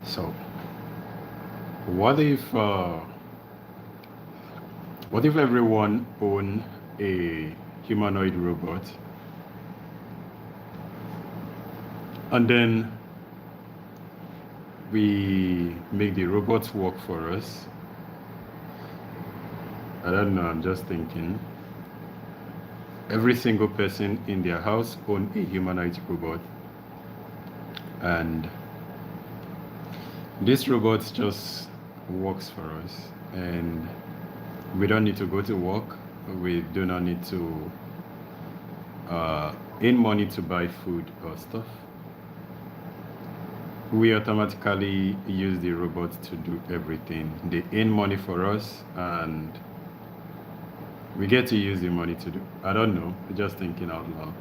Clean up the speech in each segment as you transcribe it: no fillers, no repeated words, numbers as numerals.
So, what if everyone own a humanoid robot, and then we make the robots work for us? I don't know. I'm just thinking. Every single person in their house own a humanoid robot, and this robot just works for us, and we don't need to go to work. We do not need to earn money to buy food or stuff. We automatically use the robot to do everything. They earn money for us, and we get to use the money to do. I don't know, just thinking out loud.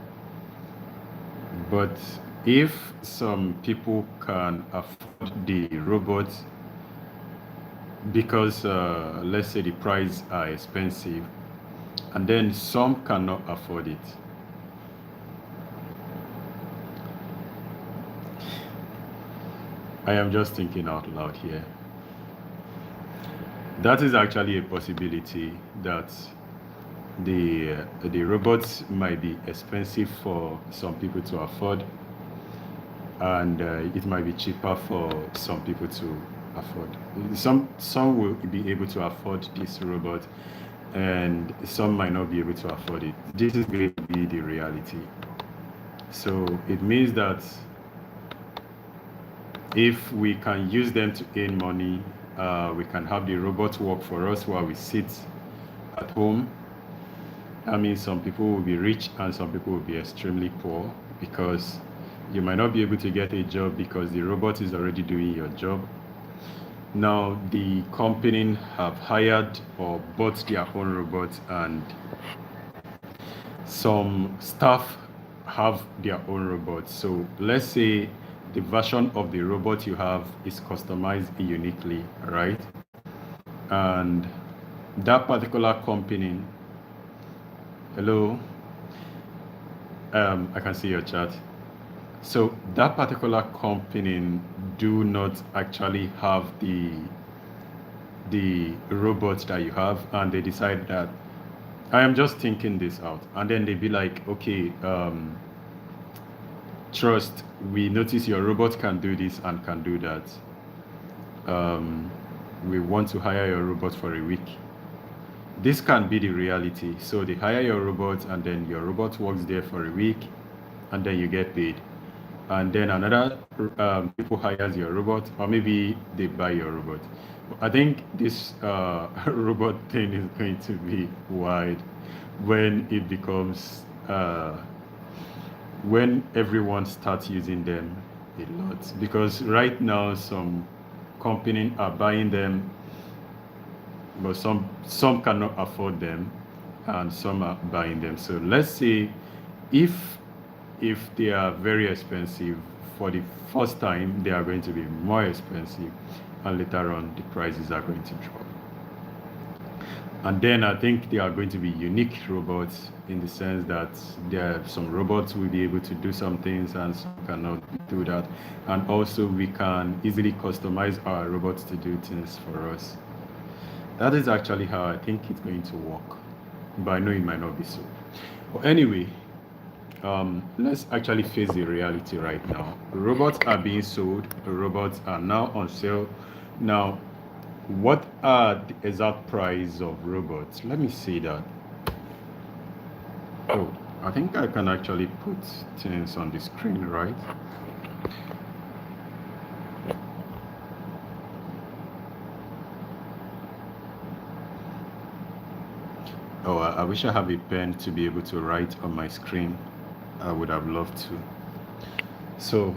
But if some people can afford the robots because let's say the price are expensive, and then some cannot afford it, I am just thinking out loud here. That is actually a possibility that the robots might be expensive for some people to afford, and it might be cheaper for some people to afford. Some will be able to afford this robot, and some might not be able to afford it. This is going to be the reality. So it means that if we can use them to earn money, we can have the robot work for us while we sit at home. I mean, some people will be rich and some people will be extremely poor, because you might not be able to get a job because the robot is already doing your job. Now, the company have hired or bought their own robots, and some staff have their own robots. So let's say the version of the robot you have is customized uniquely, right? And that particular company, hello, I can see your chat. So that particular company do not actually have the robots that you have, and they decide that I am just thinking this out, and then they be like, okay, trust, we notice your robot can do this and can do that. We want to hire your robot for a week. This can be the reality. So they hire your robot, and then your robot works there for a week, and then you get paid. And then another people hires your robot, or maybe they buy your robot. I think this robot thing is going to be wide when it becomes when everyone starts using them a lot, because right now some companies are buying them, but some cannot afford them, and some are buying them. So let's say if they are very expensive for the first time, they are going to be more expensive, and later on the prices are going to drop. And then I think they are going to be unique robots, in the sense that there are some robots will be able to do some things and some cannot do that. And also we can easily customize our robots to do things for us. That is actually how I think it's going to work. But I know it might not be so. But anyway, let's actually face the reality right now. Robots are being sold, robots are now on sale. Now, what are the exact price of robots? Let me see that. Oh, I think I can actually put things on the screen, right? Oh, I wish I have a pen to be able to write on my screen. I would have loved to. So,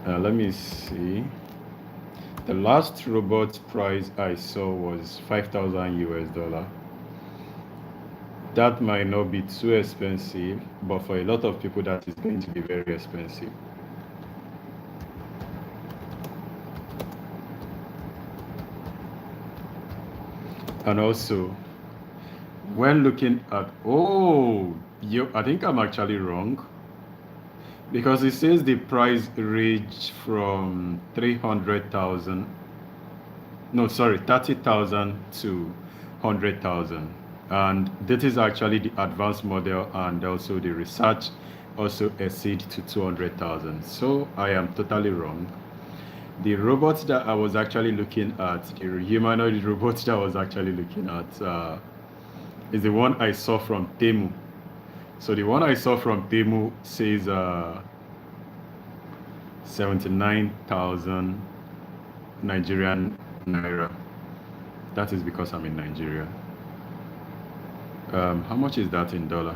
let me see. The last robot price I saw was 5,000 US dollar. That might not be too expensive, but for a lot of people, that is going to be very expensive. And also, when looking at, oh, I think I'm actually wrong. Because it says the price range from 300,000, no, sorry, 30,000 to 100,000. And that is actually the advanced model, and also the research also exceed to 200,000. So I am totally wrong. The robots that I was actually looking at, the humanoid robots that I was actually looking at, is the one I saw from Temu. So the one I saw from Temu says 79,000 Nigerian naira. That is because I'm in Nigeria. How much is that in dollar?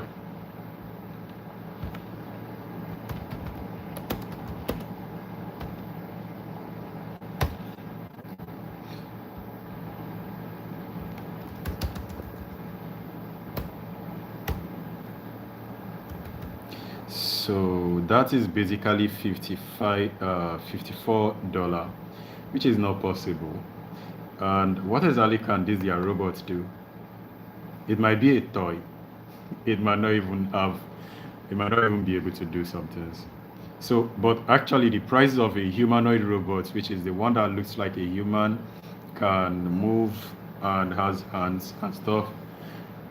So that is basically 54 dollars, which is not possible. And what exactly can these their robots do? It might be a toy. It might not even have. It might not even be able to do some things. So, but actually, the price of a humanoid robot, which is the one that looks like a human, can move and has hands and stuff,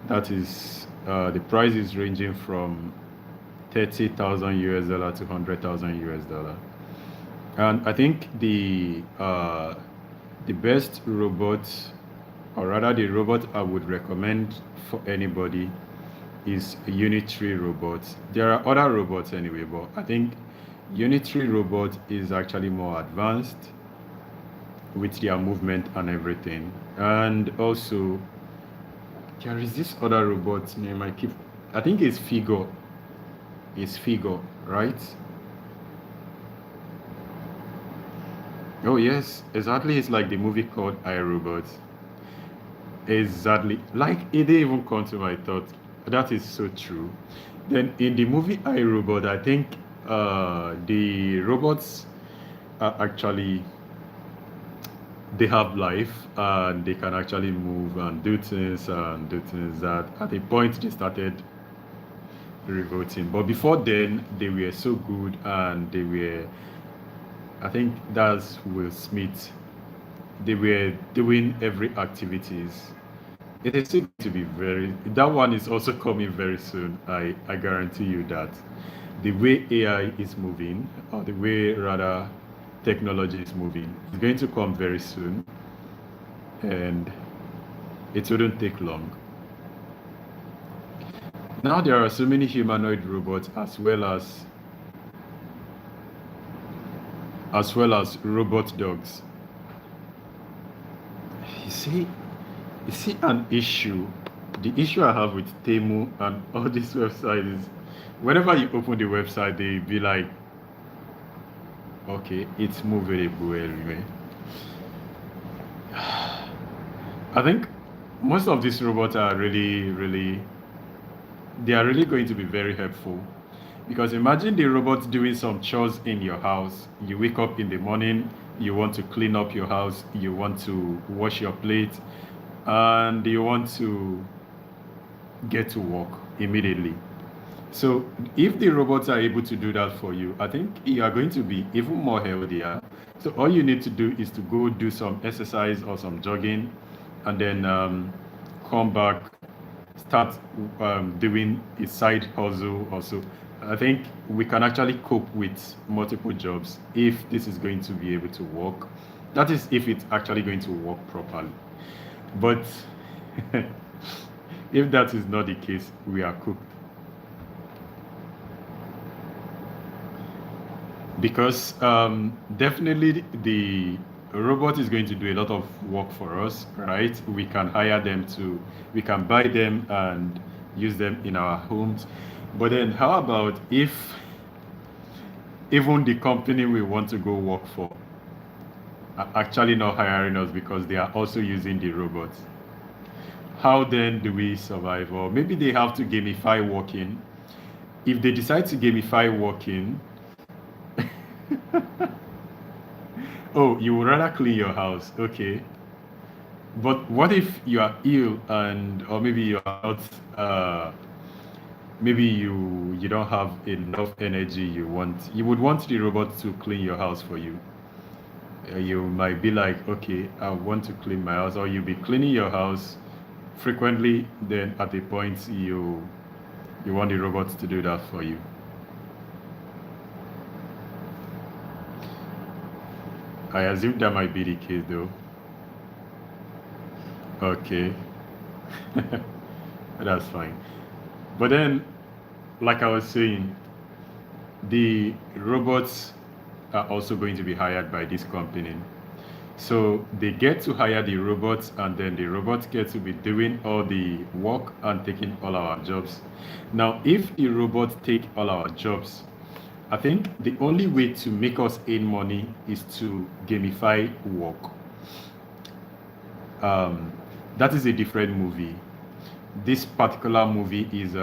that is the price is ranging from 30,000 US dollar to 100,000 US dollar. And I think the best robot, or rather the robot I would recommend for anybody, is a Unitary robot. There are other robots anyway, but I think Unitary robot is actually more advanced with their movement and everything. And also, there is this other robot name I think it's Figo. It's Figo, right? Oh yes, exactly. It's like the movie called iRobot. Exactly. Like it didn't even come to my thought. That is so true. Then in the movie iRobot, I think the robots are actually they have life and they can actually move and do things that at a point they started revolting. But before then, they were so good and they were. I think that's Will Smith. They were doing every activities. It is still going to be very. That one is also coming very soon. I guarantee you that the way AI is moving, or the way rather technology is moving, is going to come very soon, and it wouldn't take long. Now there are so many humanoid robots as well as robot dogs. You see, you see an issue. The issue I have with Temu and all these websites is whenever you open the website, they be like, okay, it's movable anyway. I think most of these robots are they are really going to be very helpful. Because imagine the robot doing some chores in your house. You wake up in the morning, you want to clean up your house, you want to wash your plate, and you want to get to work immediately. So if the robots are able to do that for you, I think you are going to be even more healthier. So all you need to do is to go do some exercise or some jogging, and then come back, start doing a side hustle also. I think we can actually cope with multiple jobs if this is going to be able to work. That is if it's actually going to work properly. But if that is not the case, we are cooked. Because definitely the robot is going to do a lot of work for us, right? We can hire them we can buy them and use them in our homes. But then how about if even the company we want to go work for are actually not hiring us because they are also using the robots? How then do we survive? Or maybe they have to gamify working. If they decide to gamify working, oh, you would rather clean your house, okay? But what if you are ill and or maybe you are not maybe you don't have enough energy, you would want the robot to clean your house for you. You might be like, okay, I want to clean my house, or you'll be cleaning your house frequently, then at a point you want the robot to do that for you. I assume that might be the case though. Okay. That's fine. But then, like I was saying, the robots are also going to be hired by this company. So they get to hire the robots, and then the robots get to be doing all the work and taking all our jobs. Now, if the robots take all our jobs, I think the only way to make us earn money is to gamify work. Um, that is a different movie. This particular movie is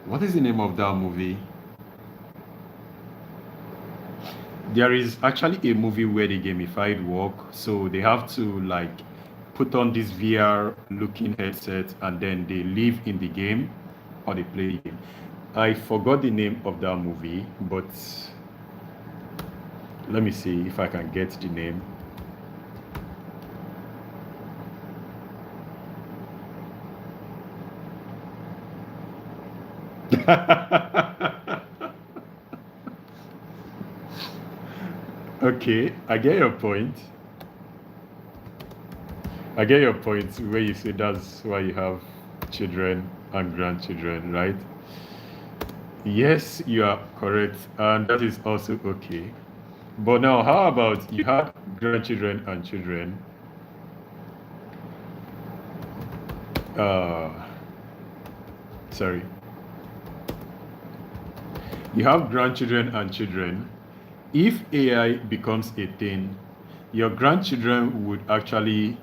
what is the name of that movie? There is actually a movie where they gamified work, so they have to like put on this VR looking headset and then they live in the game or they play the game. I forgot the name of that movie, but let me see if I can get the name. Okay, I get your point. I get your point where you say that's why you have children and grandchildren, right? Yes, you are correct, and that is also okay. But now, how about you have grandchildren and children? Uh, sorry. You have grandchildren and children. If AI becomes a thing, your grandchildren would actually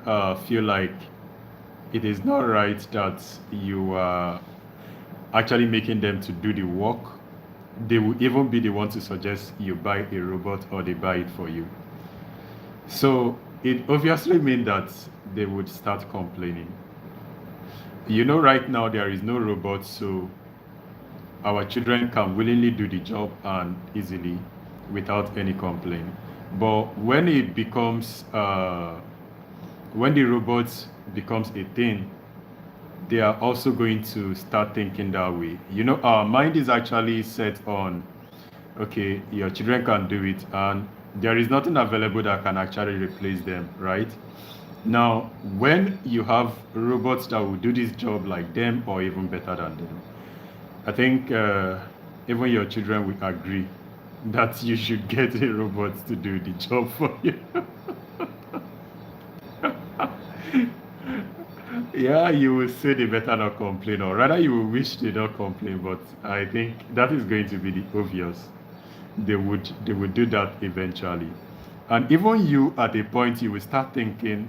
feel like it is not right that you are actually making them to do the work. They will even be the one to suggest you buy a robot or they buy it for you. So it obviously means that they would start complaining. You know, right now there is no robot, so our children can willingly do the job and easily without any complaint. But when the robots becomes a thing, they are also going to start thinking that way. You know, our mind is actually set on, okay, your children can do it, and there is nothing available that can actually replace them, right? Now, when you have robots that will do this job like them or even better than them, I think even your children will agree that you should get a robot to do the job for you. Yeah, you will say they better not complain, or rather, you will wish they don't complain. But I think that is going to be the obvious. They would do that eventually, and even you at a point you will start thinking,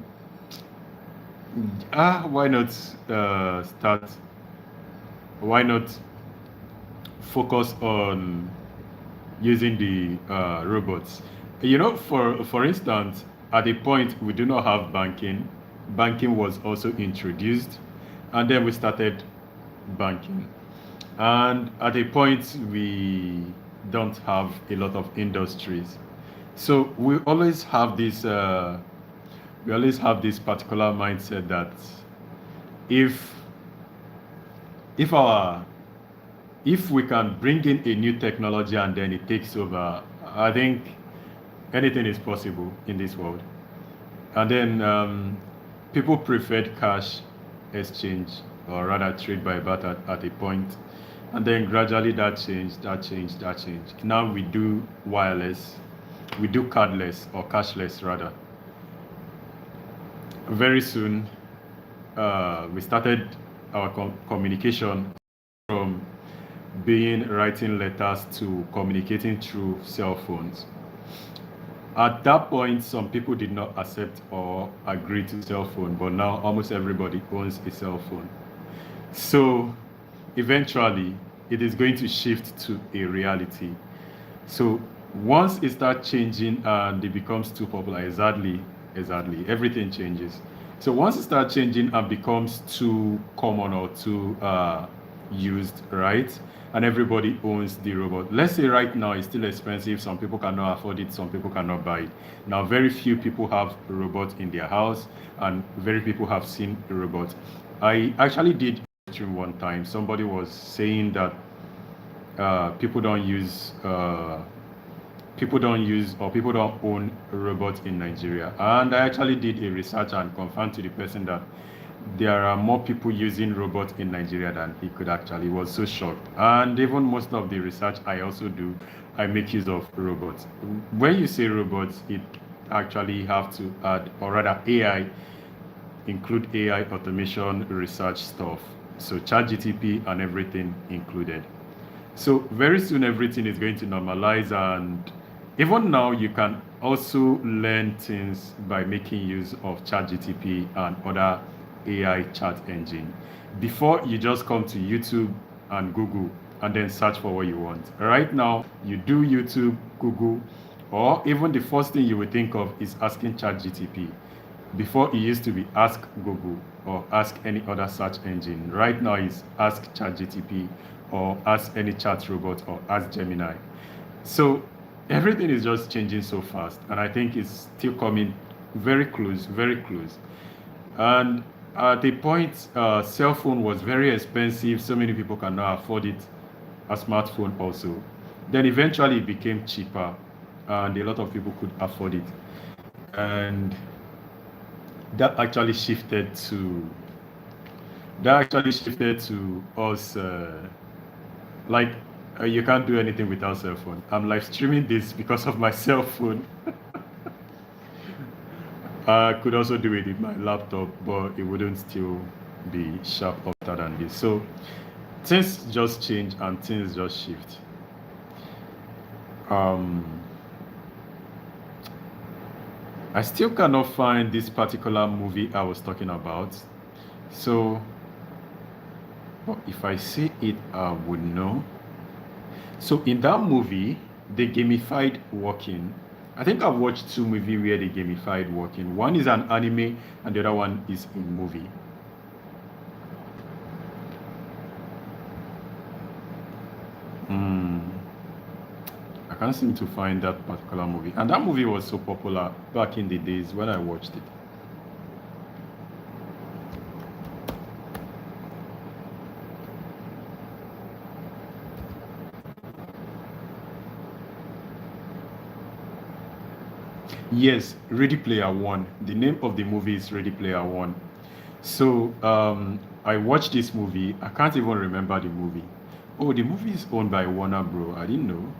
why not start? Why not focus on using the robots? You know, for instance, at a point we do not have banking. Banking was also introduced, and then we started banking. And at a point we don't have a lot of industries, so we always have this particular mindset that if if our if we can bring in a new technology and then it takes over, I think anything is possible in this world. And then people preferred cash exchange, or rather trade by barter at a point. And then gradually that changed, that changed, that changed. Now we do wireless, we do cardless or cashless rather. Very soon, we started our communication from being writing letters to communicating through cell phones. At that point, some people did not accept or agree to cell phone, but now almost everybody owns a cell phone. So eventually, it is going to shift to a reality. So once it starts changing and it becomes too popular, exactly, everything changes. So once it starts changing and becomes too common or too used, right? And everybody owns the robot. Let's say right now it's still expensive. Some people cannot afford it. Some people cannot buy it. Now, very few people have a robot in their house, and very people have seen a robot. I actually did a stream one time. Somebody was saying that people don't use or people don't own robots in Nigeria. And I actually did a research and confirmed to the person that there are more people using robots in Nigeria than he could actually. He was so shocked. And even most of the research I also do, I make use of robots. When you say robots, it actually have to add, or rather AI, include AI automation research stuff. So ChatGTP and everything included. So very soon everything is going to normalize, and even now you can also learn things by making use of ChatGTP and other AI chat engine. Before you just come to YouTube and Google and then search for what you want. Right now you do YouTube, Google, or even the first thing you would think of is asking ChatGTP. Before it used to be ask Google or ask any other search engine. Right now it's ask ChatGTP or ask any chat robot or ask Gemini. So everything is just changing so fast, and I think it's still coming very close, very close. And at a point, cell phone was very expensive. So many people cannot afford it. A smartphone also. Then eventually it became cheaper, and a lot of people could afford it. And that actually shifted to us. Like you can't do anything without cell phone. I'm live streaming this because of my cell phone. I could also do it with my laptop, but it wouldn't still be sharp after than this. So things just change and things just shift. I still cannot find this particular movie I was talking about. So if I see it, I would know. So in that movie, they gamified walking. I think I've watched two movies where they gamified walking. One is an anime and the other one is a movie. I can't seem to find that particular movie. And that movie was so popular back in the days when I watched it. Yes, Ready Player One. The name of the movie is Ready Player One. So I watched this movie. I can't even remember the movie. Oh, the movie is owned by Warner Bro. I didn't know.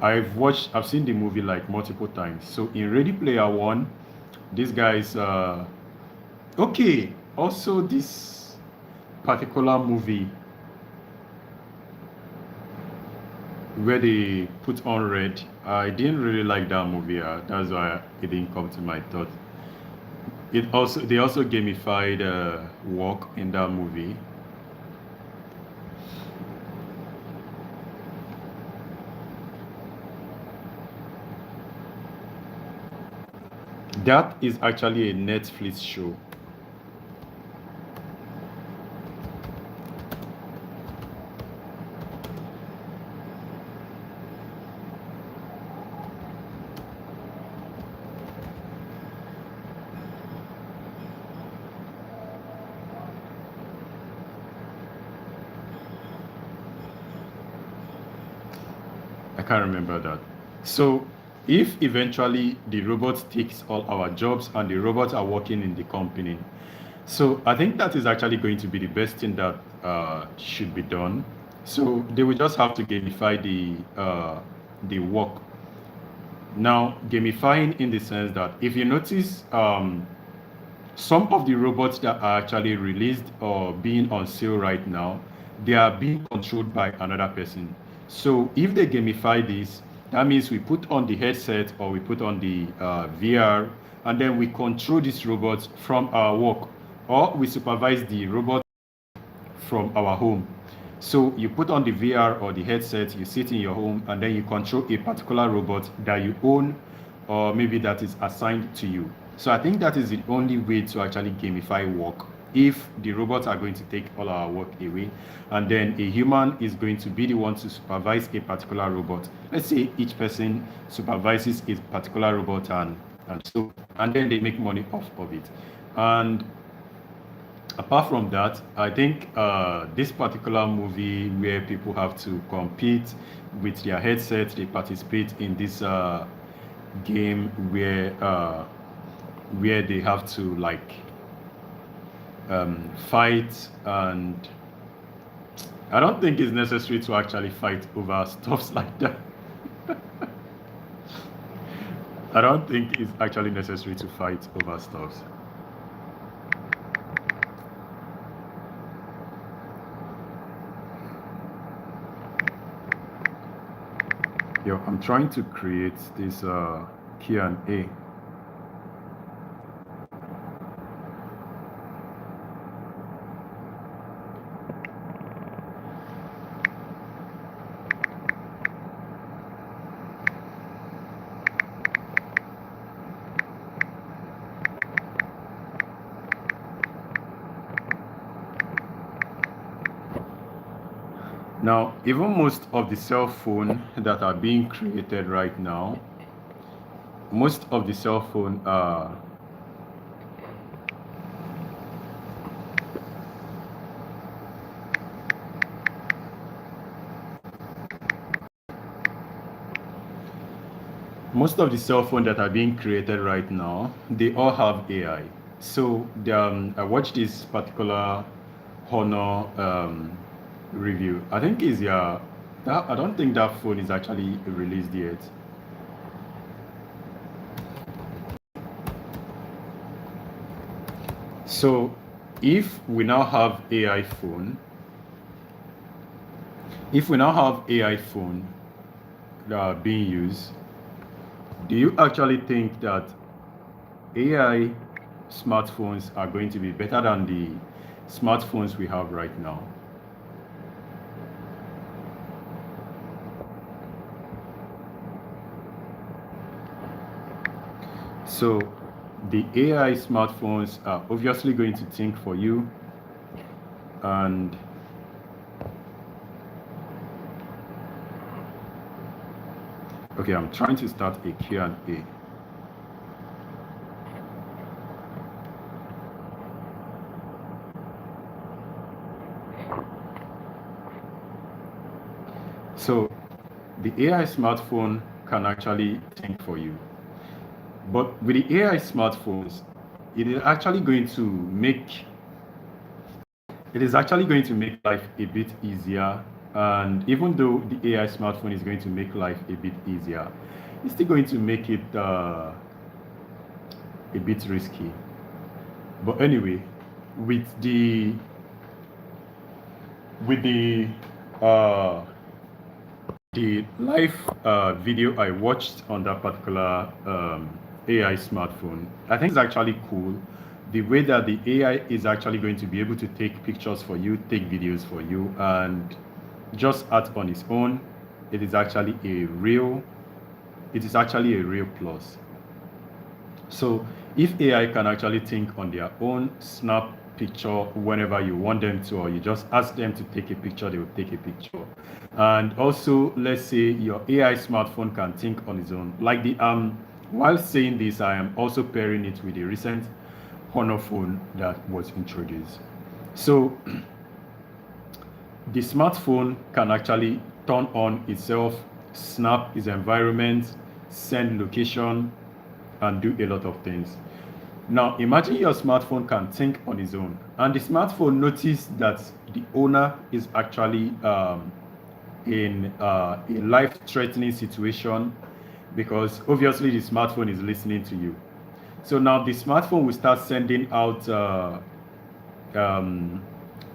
I've seen the movie like multiple times. So in Ready Player One, this guy's okay. Also, this particular movie where they put on red, I didn't really like that movie. That's why it didn't come to my thought. They also gamified walk in that movie. That is actually a Netflix show. I can't remember that. So if eventually the robot takes all our jobs and the robots are working in the company, so I think that is actually going to be the best thing that should be done. So they will just have to gamify the work. Now, gamifying in the sense that if you notice, some of the robots that are actually released or being on sale right now, they are being controlled by another person. So if they gamify this, that means we put on the headset or we put on the VR, and then we control these robots from our work, or we supervise the robot from our home. So you put on the VR or the headset, you sit in your home, and then you control a particular robot that you own, or maybe that is assigned to you. So I think that is the only way to actually gamify work. if the robots are going to take all our work away, and then a human is going to be the one to supervise a particular robot. Let's say each person supervises a particular robot, and then they make money off of it. And apart from that, I think this particular movie where people have to compete with their headsets, they participate in this game where they have to like fight, and I don't think it's necessary to actually fight over stuffs like that. I don't think it's actually necessary to fight over stuffs. Yo, I'm trying to create this Q&A. Now, even most of the cell phone that are being created right now, most of the cell phone most of the cell phone that are being created right now, they all have AI. So I watched this particular Honor review. I think is I don't think that phone is actually released yet. So if we now have AI phone, that are being used, do you actually think that AI smartphones are going to be better than the smartphones we have right now? So the AI smartphones are obviously going to think for you, and okay, I'm trying to start a Q&A. So the AI smartphone can actually think for you. But with the AI smartphones, it is actually going to make life a bit easier. And even though the AI smartphone is going to make life a bit easier, it's still going to make it a bit risky. But anyway, with the uh, live video I watched on that particular AI smartphone, I think it's actually cool. The way that the AI is actually going to be able to take pictures for you, take videos for you, and just act on its own, it is actually a real plus. So if AI can actually think on their own, snap picture whenever you want them to, or you just ask them to take a picture, they will take a picture. And also, let's say your AI smartphone can think on its own. Like while saying this, I am also pairing it with the recent Honor phone that was introduced. So the smartphone can actually turn on itself, snap its environment, send location, and do a lot of things. Now, imagine your smartphone can think on its own, and the smartphone noticed that the owner is actually in a life-threatening situation, because obviously the smartphone is listening to you. So now the smartphone will start sending out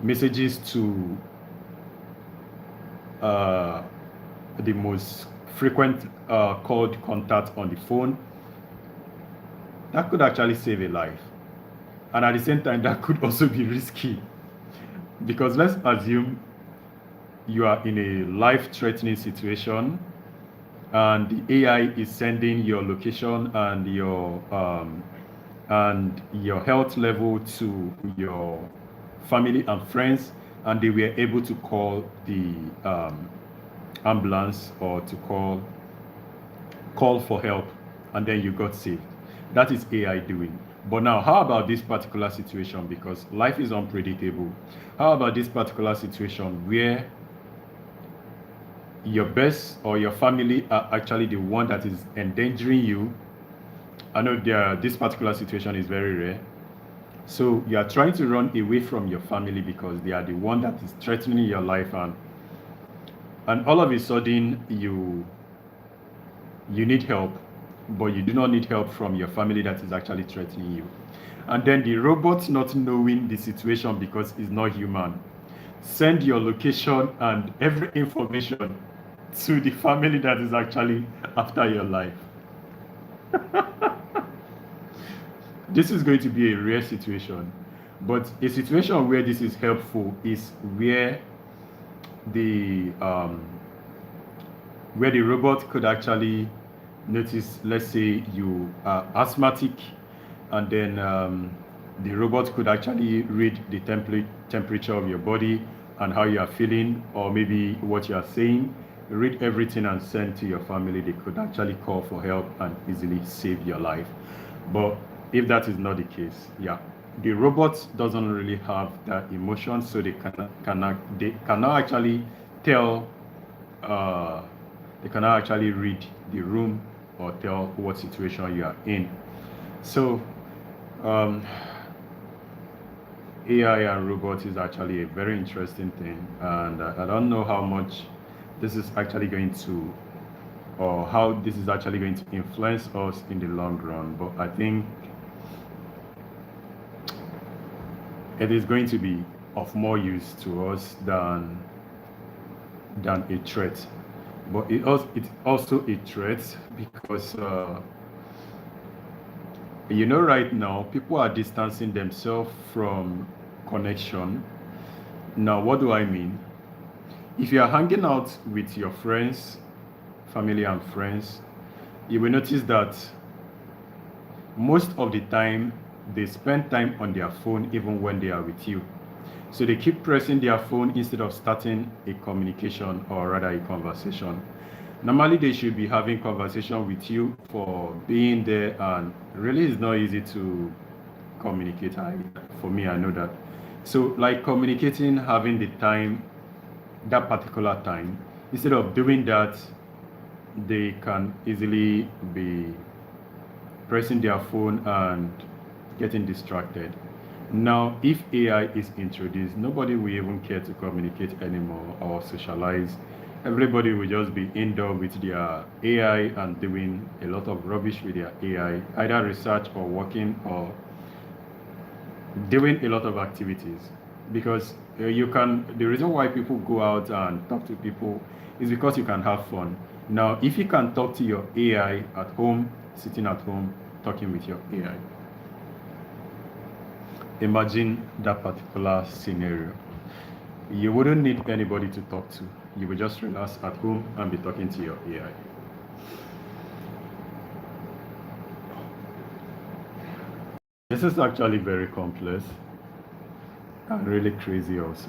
messages to the most frequent called contact on the phone. That could actually save a life, and at the same time that could also be risky, because let's assume you are in a life-threatening situation and the AI is sending your location and and your health level to your family and friends, and they were able to call the ambulance or to call for help, and then you got saved. That is AI doing. But now, how about this particular situation? Because life is unpredictable. How about this particular situation where your best or your family are actually the one that is endangering you? I know this particular situation is very rare. So you are trying to run away from your family because they are the one that is threatening your life, and all of a sudden you need help, but you do not need help from your family that is actually threatening you. And then the robot, not knowing the situation because it's not human, send your location and every information to the family that is actually after your life. This is going to be a rare situation, but a situation where this is helpful is the um, where the robot could actually notice, let's say you are asthmatic, and then the robot could actually read the temperature of your body and how you are feeling, or maybe what you are saying, read everything and send to your family. They could actually call for help and easily save your life. But if that is not the case, yeah, the robot doesn't really have that emotion, so they cannot actually tell, they cannot actually read the room or tell what situation you are in. So AI and robots is actually a very interesting thing, and I don't know how much this is actually going to, or how this is actually going to influence us in the long run, but I think it is going to be of more use to us than a threat. But it's also a threat because right now people are distancing themselves from connection. Now, what do I mean? If you are hanging out with your friends, family and friends, you will notice that most of the time they spend time on their phone even when they are with you. So they keep pressing their phone instead of starting a communication, or rather a conversation. Normally they should be having conversation with you for being there, and really it's not easy to communicate. For me, I know that. So like communicating, having the time, that particular time, instead of doing that, they can easily be pressing their phone and getting distracted. Now, if AI is introduced, nobody will even care to communicate anymore or socialize. Everybody will just be indoor with their AI and doing a lot of rubbish with their AI, either research or working or doing a lot of activities. Because the reason why people go out and talk to people is because you can have fun. Now, if you can talk to your AI at home, sitting at home, talking with your AI, imagine that particular scenario. You wouldn't need anybody to talk to. You would just relax at home and be talking to your AI. This is actually very complex and really crazy also.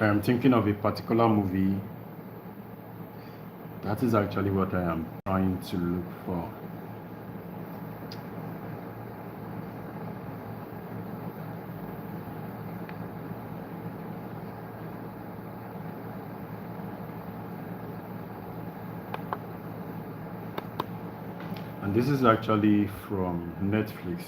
I am thinking of a particular movie. That is actually what I am trying to look for. And this is actually from Netflix.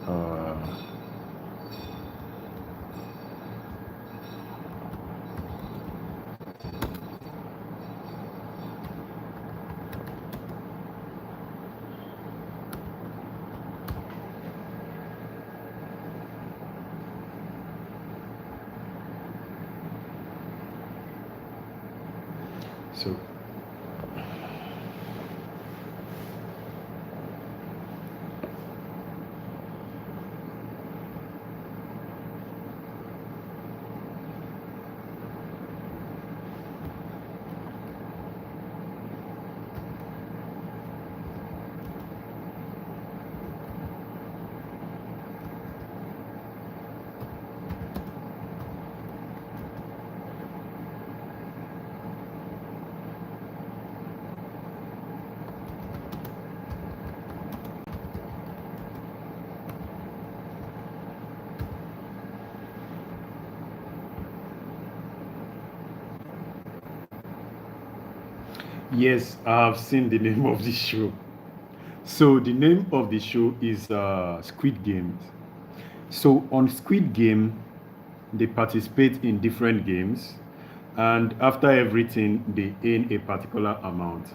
Uh, so yes, I've seen the name of the show. So the name of the show is Squid Games. So on Squid Game, they participate in different games, and after everything, they earn a particular amount.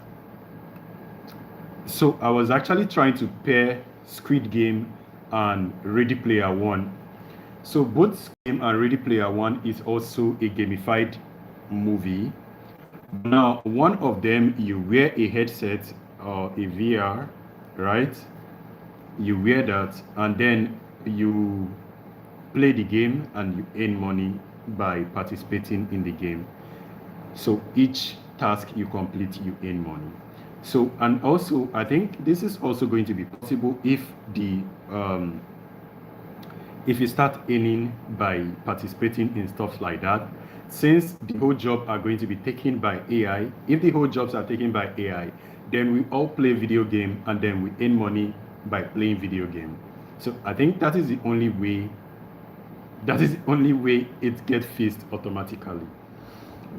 So I was actually trying to pair Squid Game and Ready Player One. So both Squid Game and Ready Player One is also a gamified movie. Now, one of them, you wear a headset or a VR, right? You wear that, and then you play the game and you earn money by participating in the game. So each task you complete, you earn money. So, and also, I think this is also going to be possible if you start earning by participating in stuff like that. Since the whole job are going to be taken by AI, if the whole jobs are taken by AI, then we all play video game and then we earn money by playing video game. So I think that is the only way. That is the only way it gets fixed automatically.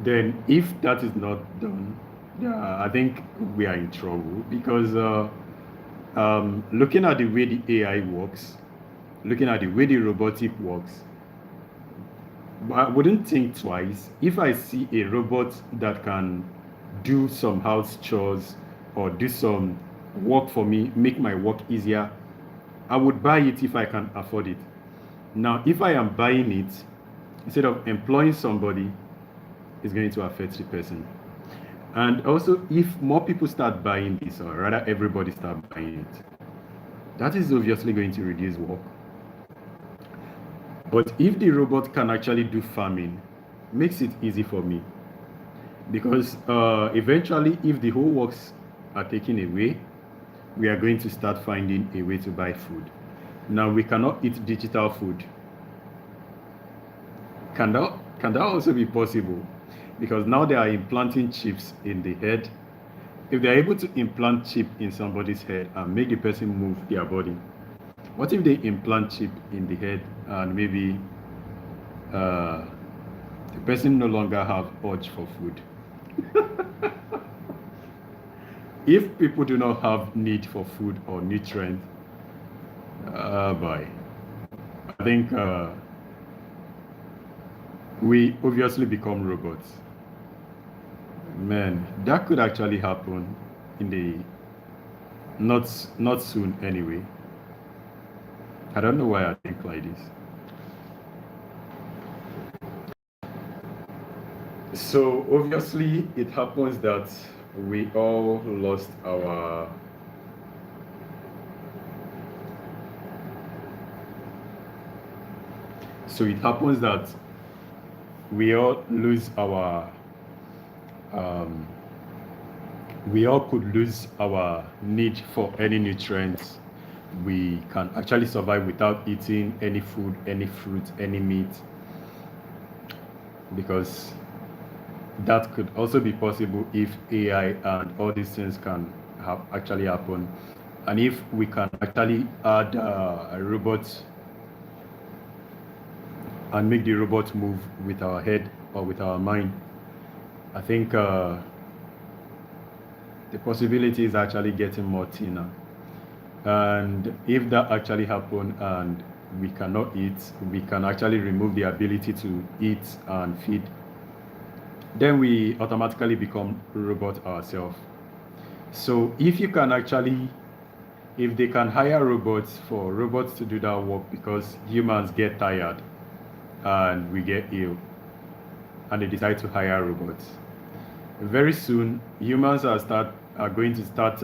Then if that is not done, yeah, I think we are in trouble because looking at the way the AI works, looking at the way the robotic works, I wouldn't think twice. If I see a robot that can do some house chores or do some work for me, make my work easier, I would buy it if I can afford it. Now, if I am buying it, instead of employing somebody, it's going to affect the person. And also, if more people start buying this, or rather everybody start buying it, that is obviously going to reduce work. But if the robot can actually do farming, makes it easy for me. Because eventually, if the whole works are taken away, we are going to start finding a way to buy food. Now, we cannot eat digital food. Can that also be possible? Because now they are implanting chips in the head. If they are able to implant chip in somebody's head and make the person move their body, what if they implant chip in the head and maybe the person no longer have urge for food? If people do not have need for food or nutrient, boy, I think we obviously become robots. Man, that could actually happen in the not soon anyway. I don't know why I think like this. So obviously it happens that we all lost our so it happens that we all lose our um, we all could lose our need for any nutrients. We can actually survive without eating any food, any fruit, any meat, because that could also be possible if AI and all these things can have actually happen. And if we can actually add a robot and make the robot move with our head or with our mind, I think the possibility is actually getting more thinner. And if that actually happens and we cannot eat, we can actually remove the ability to eat and feed, then we automatically become robot ourselves. So if you can actually, if they can hire robots for robots to do that work, because humans get tired and we get ill, and they decide to hire robots, very soon humans are going to start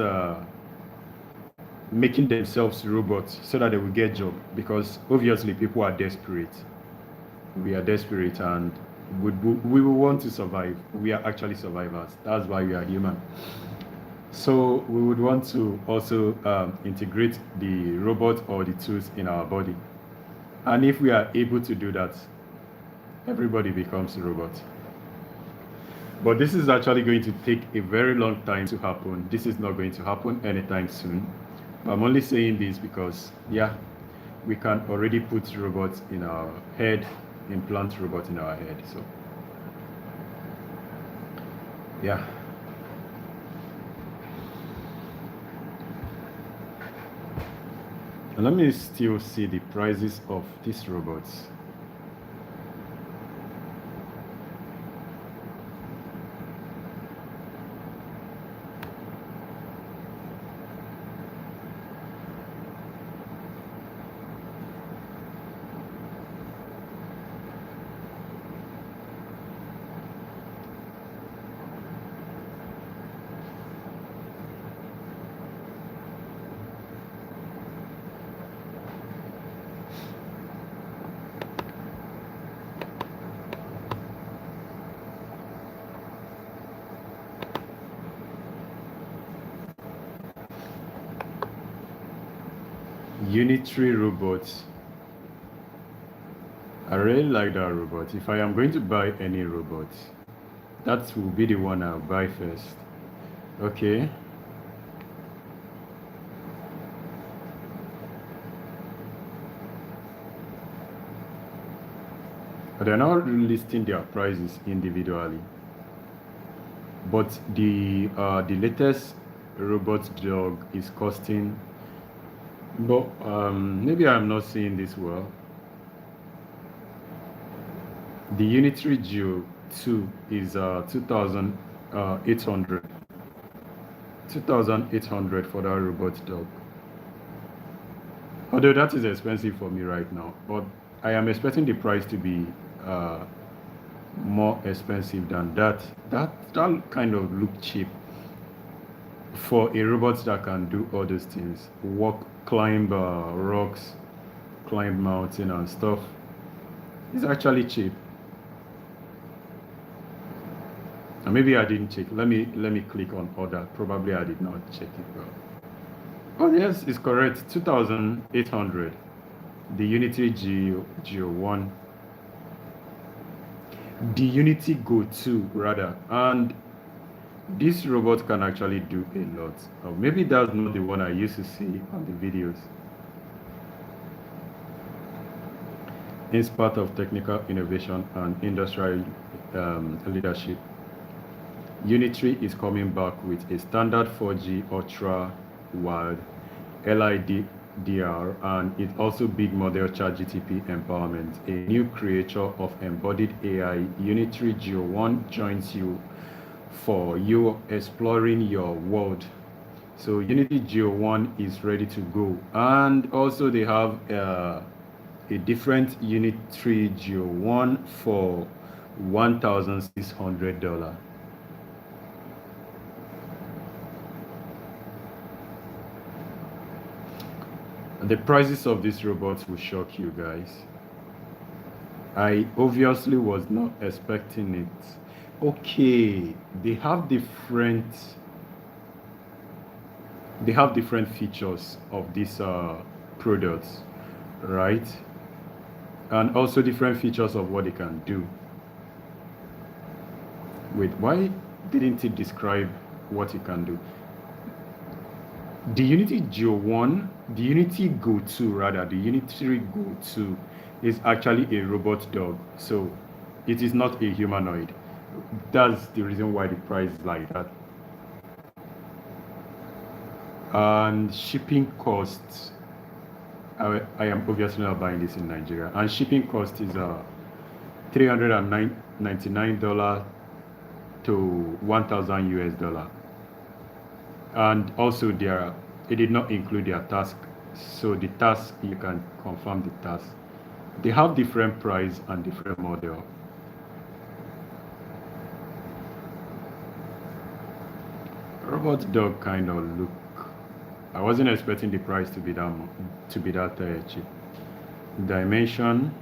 making themselves robots so that they will get job, because obviously people are desperate. We are desperate and we will want to survive. We are actually survivors. That's why we are human. So we would want to also integrate the robot or the tools in our body. And if we are able to do that, everybody becomes a robot. But this is actually going to take a very long time to happen. This is not going to happen anytime soon. I'm only saying this because, yeah, we can already put robots in our head, implant robots in our head. So, yeah. And let me still see the prices of these robots. Unitary robots. I really like that robot. If I am going to buy any robot, that will be the one I'll buy first. Okay. They're not listing their prices individually. But the latest robot dog is costing, but maybe I'm not seeing this well. The Unitary Geo 2 is 2,800. 2,800 for that robot dog. Although that is expensive for me right now, but I am expecting the price to be more expensive than that. That kind of look cheap for a robot that can do all those things, walk, climb rocks, climb mountain and stuff. It's actually cheap. And maybe I didn't check. Let me click on order. Probably I did not check it well. Oh yes, it's correct. 2,800. The Unity Geo 1. The Unity Go 2 rather. And this robot can actually do a lot. Maybe that's not the one I used to see on the videos. It's part of technical innovation and industrial leadership. Unitree is coming back with a standard 4G ultra wide LiDAR, and it also big model ChatGPT empowerment. A new creator of embodied AI, Unitree Geo 1 joins you for you exploring your world. So Unitree Geo 1 is ready to go, and also they have a different Unitree Geo 1 for $1,600. The prices of these robots will shock you guys. I obviously was not expecting it. Okay, they have different features of these products, right? And also different features of what they can do. Wait, why didn't it describe what it can do? The Unity Geo 1, the Unity Go 2 rather, the Unity Go 2 is actually a robot dog. So it is not a humanoid. That's the reason why the price is like that. And shipping costs, I am obviously not buying this in Nigeria. And shipping cost is $399 to 1,000 US dollar. And also it did not include their task. So the task, you can confirm the task. They have different price and different model. Robot dog kind of look. I wasn't expecting the price to be that cheap. Dimension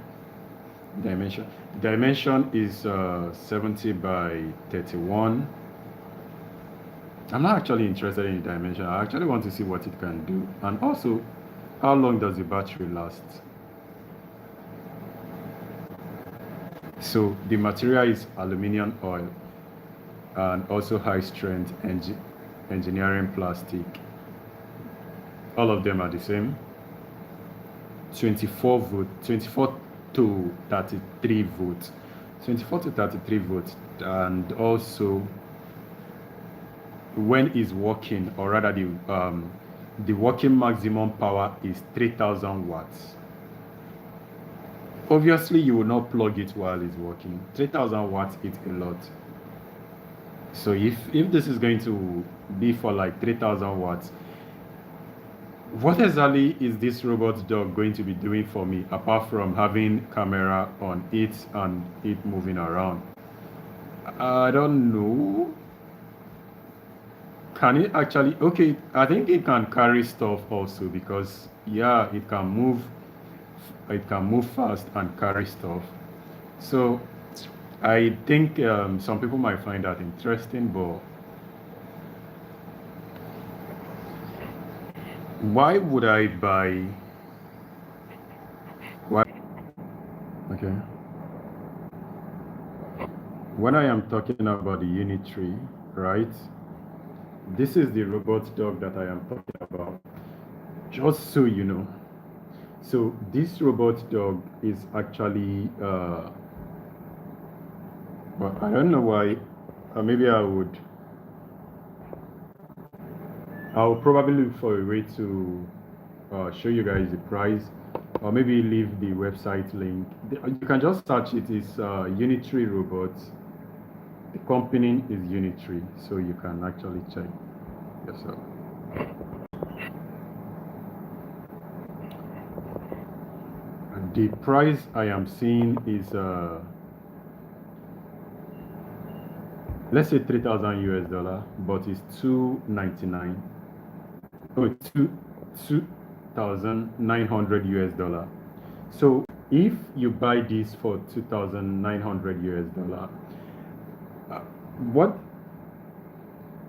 is 70 by 31. I'm not actually interested in dimension. I actually want to see what it can do, and also how long does the battery last. So the material is aluminum oil and also high strength engineering plastic. All of them are the same. 24 to 33 volts. 24 to 33 volts, and also when it's working, or rather the working maximum power is 3,000 watts. Obviously you will not plug it while it's working. 3,000 watts is a lot. So if this is going to be for like 3,000 watts, what exactly is this robot dog going to be doing for me apart from having camera on it and it moving around? I don't know. Can it actually? Okay, I think it can carry stuff also, because yeah, it can move fast and carry stuff. So I think some people might find that interesting, but why would I buy? Why? Okay. When I am talking about the Unitree, right? This is the robot dog that I am talking about. Just so you know. So this robot dog is actually, but I don't know why. Maybe I'll probably look for a way to show you guys the price, or maybe leave the website link. You can just search it. It's Unitree Robots. The company is Unitree, so you can actually check yourself. And the price I am seeing is let's say 3,000 US dollar, but it's 299. Oh, 2,900 US dollar. So if you buy this for 2,900 US dollar, what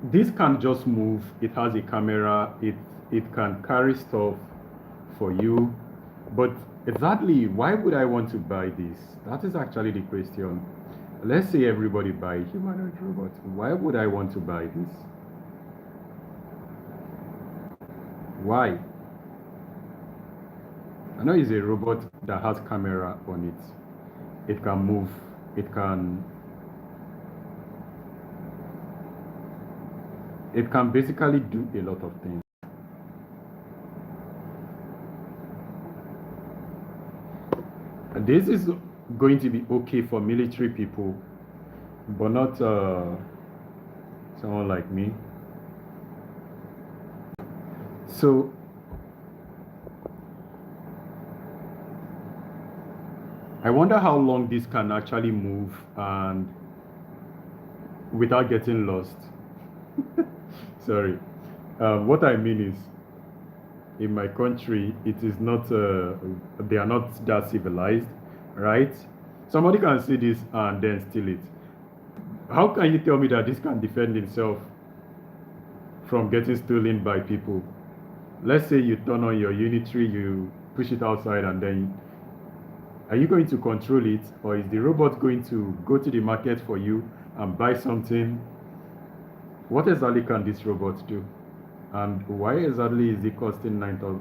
this can just move. It has a camera. It can carry stuff for you, but exactly why would I want to buy this? That is actually the question. Let's say everybody buy humanoid robot. Why would I want to buy this? Why? I know it's a robot that has camera on it. It can move. It can It can basically do a lot of things. And this is going to be okay for military people, but not someone like me. So I wonder how long this can actually move and without getting lost. Sorry. What I mean is, in my country, it is not, they are not that civilized, right? Somebody can see this and then steal it. How can you tell me that this can defend itself from getting stolen by people? Let's say you turn on your unitary, you push it outside, and then are you going to control it, or is the robot going to go to the market for you and buy something? What exactly can this robot do? And why exactly is it costing 9,000?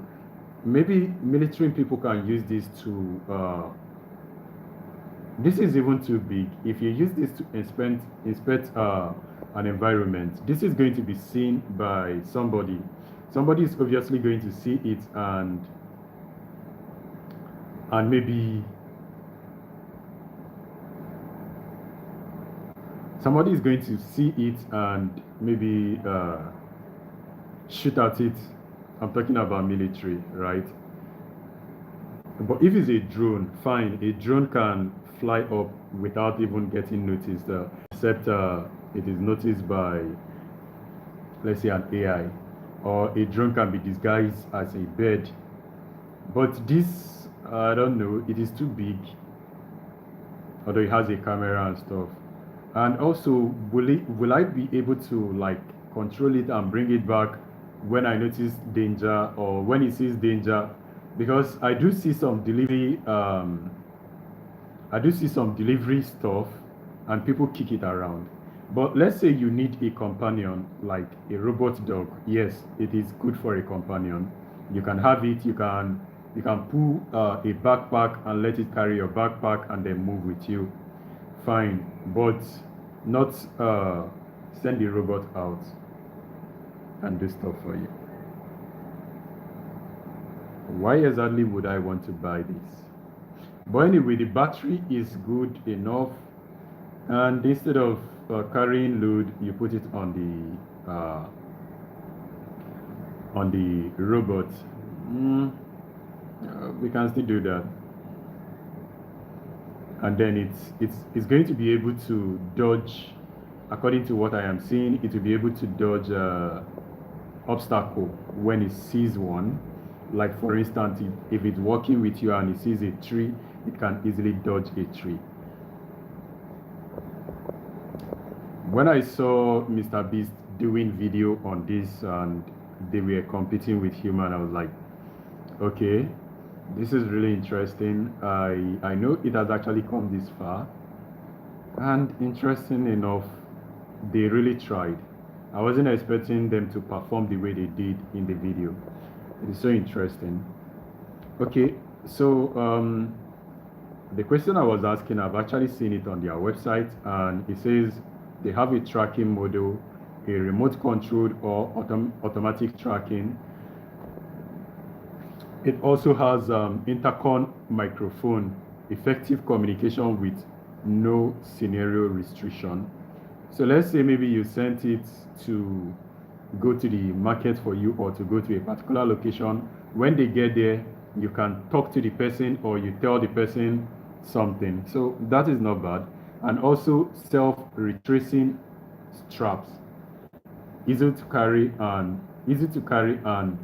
Maybe military people can use this to, this is even too big. If you use this to inspect an environment, this is going to be seen by somebody. Somebody is obviously going to see it and maybe somebody is going to see it and maybe shoot at it. I'm talking about military, right? But if it's a drone, fine. A drone can fly up without even getting noticed, except it is noticed by, let's say, an AI. Or a drone can be disguised as a bird. But this, I don't know, it is too big. Although it has a camera and stuff. And also, will I be able to like control it and bring it back when I notice danger or when it sees danger? Because I do see some delivery stuff and people kick it around. But let's say you need a companion like a robot dog. Yes, it is good for a companion. You can have it, you can pull a backpack and let it carry your backpack and then move with you. Fine, but not send the robot out and do stuff for you. Why exactly would I want to buy this? But anyway, the battery is good enough, and instead of carrying load, you put it on the robot. We can still do that. And then it's going to be able to dodge, according to what I am seeing, it will be able to dodge obstacle when it sees one. Like for instance, if it's walking with you and it sees a tree, it can easily dodge a tree. When I saw Mr. Beast doing video on this and they were competing with human, I was like, okay, this is really interesting. I know it has actually come this far, and interesting enough, they really tried. I wasn't expecting them to perform the way they did in the video. It is so interesting. Okay, so the question I was asking, I've actually seen it on their website, and it says they have a tracking model, a remote controlled or automatic tracking. It also has intercom microphone, effective communication with no scenario restriction. So let's say maybe you sent it to go to the market for you or to go to a particular location. When they get there, you can talk to the person or you tell the person something. So that is not bad. And also self-retracing straps. Easy to carry and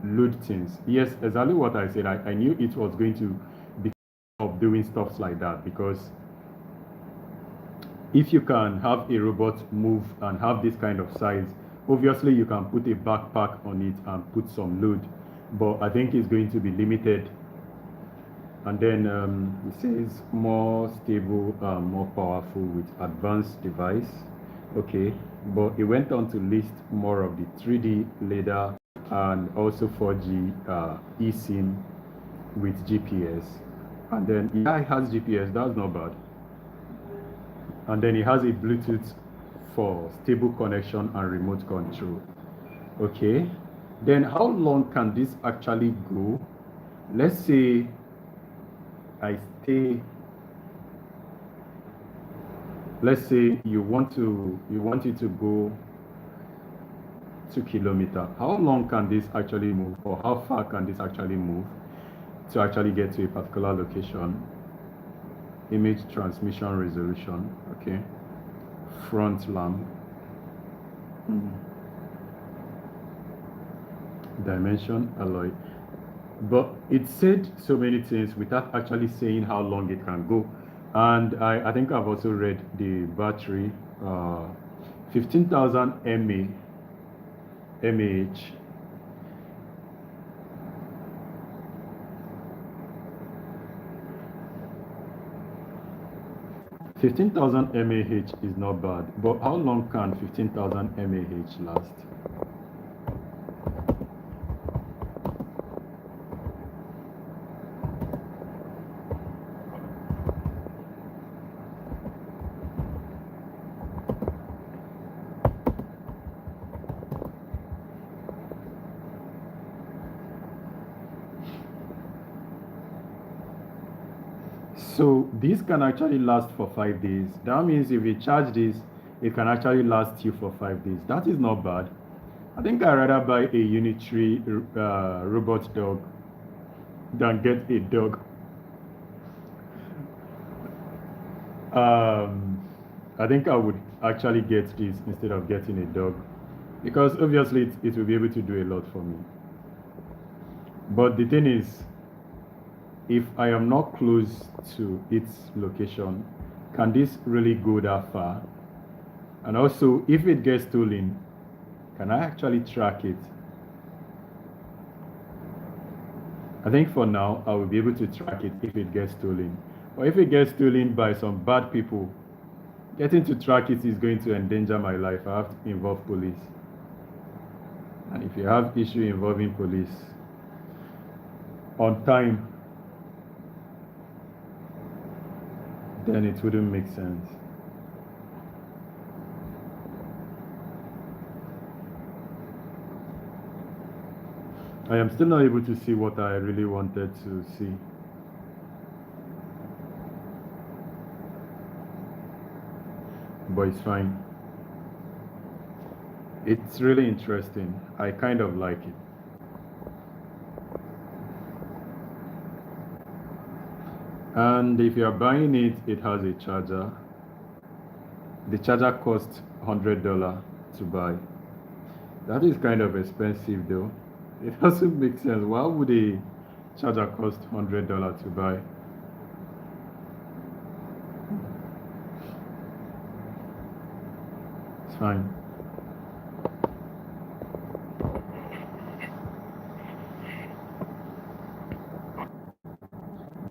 load things. Yes, exactly what I said. I knew it was going to be of doing stuff like that, because if you can have a robot move and have this kind of size, obviously you can put a backpack on it and put some load, but I think it's going to be limited. And then it says more stable, more powerful with advanced device. Okay, but it went on to list more of the 3D LiDAR and also 4G eSIM with GPS. And then yeah, it has GPS, that's not bad. And then it has a Bluetooth for stable connection and remote control. Okay, then how long can this actually go? Let's say I stay, let's say you want it to go 2 kilometers. How long can this actually move, or how far can this actually move to actually get to a particular location? Image transmission resolution. Okay, front lamp. Dimension alloy. But it said so many things without actually saying how long it can go. And I think I've also read the battery, 15,000 mAh. 15,000 mAh is not bad, but how long can 15,000 mAh last? So this can actually last for 5 days. That means if you charge this, it can actually last you for 5 days. That is not bad. I think I'd rather buy a Unitree robot dog than get a dog. Um, I think I would actually get this instead of getting a dog, because obviously it will be able to do a lot for me. But the thing is, if I am not close to its location, can this really go that far? And also, if it gets stolen, can I actually track it? I think for now, I will be able to track it if it gets stolen. Or if it gets stolen by some bad people, getting to track it is going to endanger my life. I have to involve police. And if you have issue involving police on time, then it wouldn't make sense. I am still not able to see what I really wanted to see. But it's fine. It's really interesting. I kind of like it. And if you're buying it, it has a charger. The charger costs $100 to buy. That is kind of expensive though. It doesn't make sense. Why would a charger cost $100 to buy? It's fine.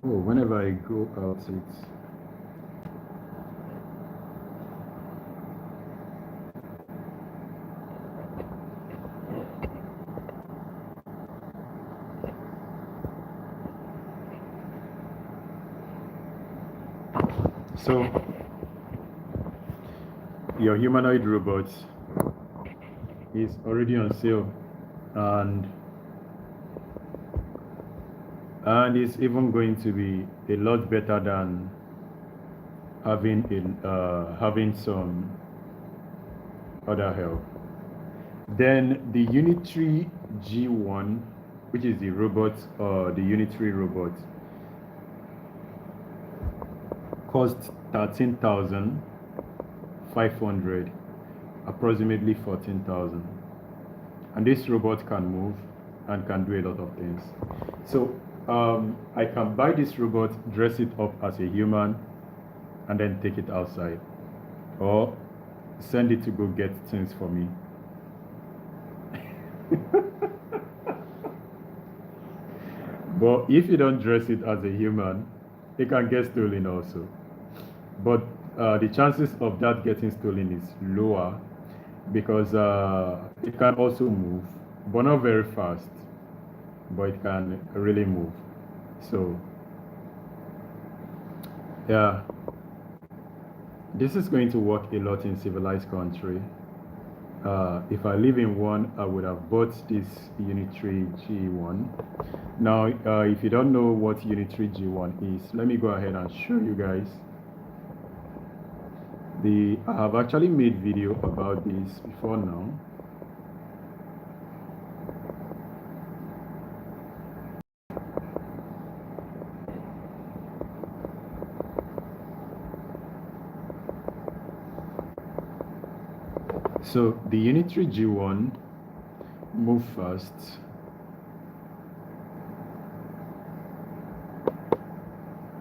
Oh, whenever I go out, it's so your humanoid robot is already on sale, and it's even going to be a lot better than having some other help. Then the Unitree G1, which is the robot, the Unitree robot, cost 13,500, approximately 14,000. And this robot can move and can do a lot of things. So I can buy this robot, dress it up as a human, and then take it outside, or send it to go get things for me. But if you don't dress it as a human, it can get stolen also. But the chances of that getting stolen is lower, because it can also move, but not very fast, but it can really move. So yeah, this is going to work a lot in civilized country. If I live in one, I would have bought this Unitree G1. Now, if you don't know what Unitree G1 is, let me go ahead and show you guys. I have actually made video about this before now. So the Unitree G1 move fast.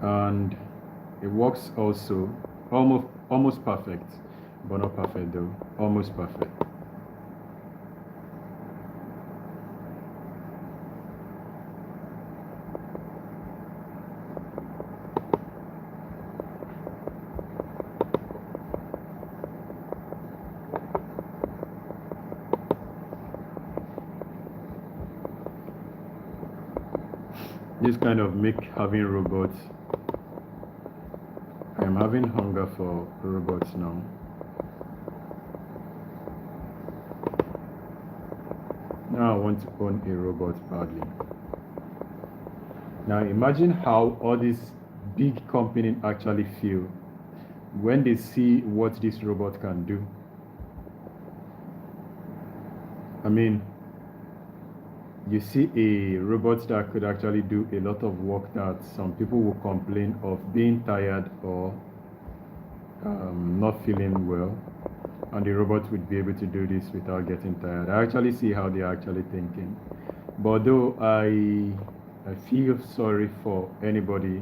And it works also almost perfect, but not perfect though, almost perfect. This kind of make having robots. I am having hunger for robots now. Now I want to own a robot badly. Now imagine how all these big companies actually feel when they see what this robot can do. I mean, you see a robot that could actually do a lot of work that some people will complain of being tired or not feeling well, and the robot would be able to do this without getting tired. I actually see how they're actually thinking. But though I feel sorry for anybody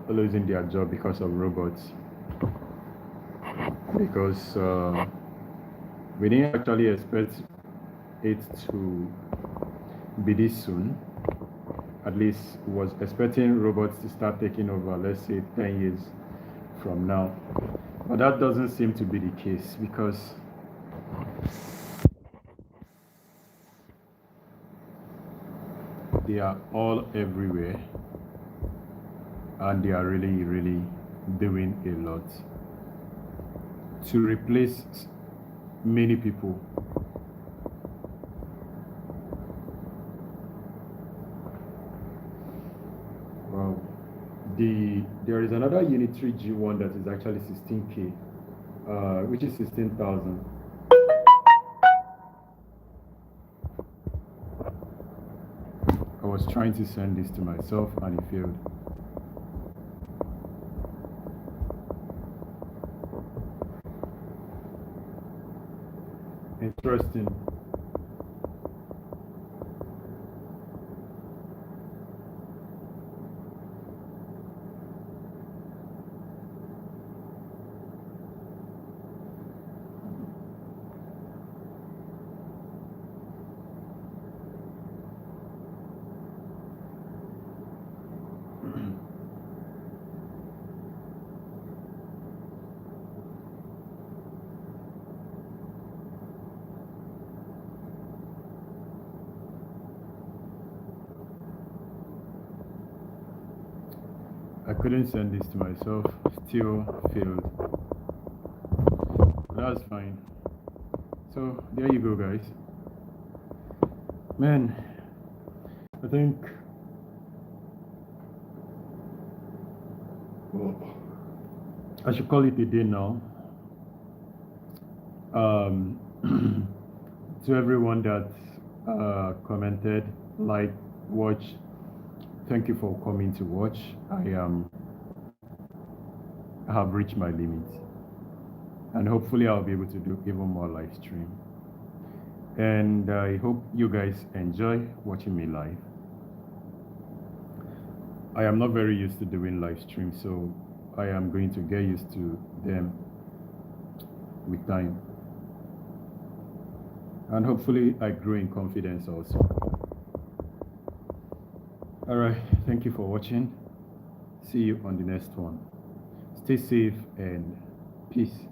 losing their job because of robots, because we didn't actually expect it to be this soon. At least was expecting robots to start taking over, let's say 10 years from now. But that doesn't seem to be the case, because they are all everywhere and they are really doing a lot to replace many people. Wow. There is another Unitree G1 that is actually 16K, which is 16,000. I was trying to send this to myself and it failed. Interesting. I couldn't send this to myself, still failed. But that's fine. So there you go, guys. Man, I think I should call it a day now. To everyone that commented, like, watch, thank you for coming to watch. I have reached my limit, and hopefully I'll be able to do even more live stream. And I hope you guys enjoy watching me live. I am not very used to doing live streams, so I am going to get used to them with time. And hopefully I grow in confidence also. All right, thank you for watching. See you on the next one. Stay safe and peace.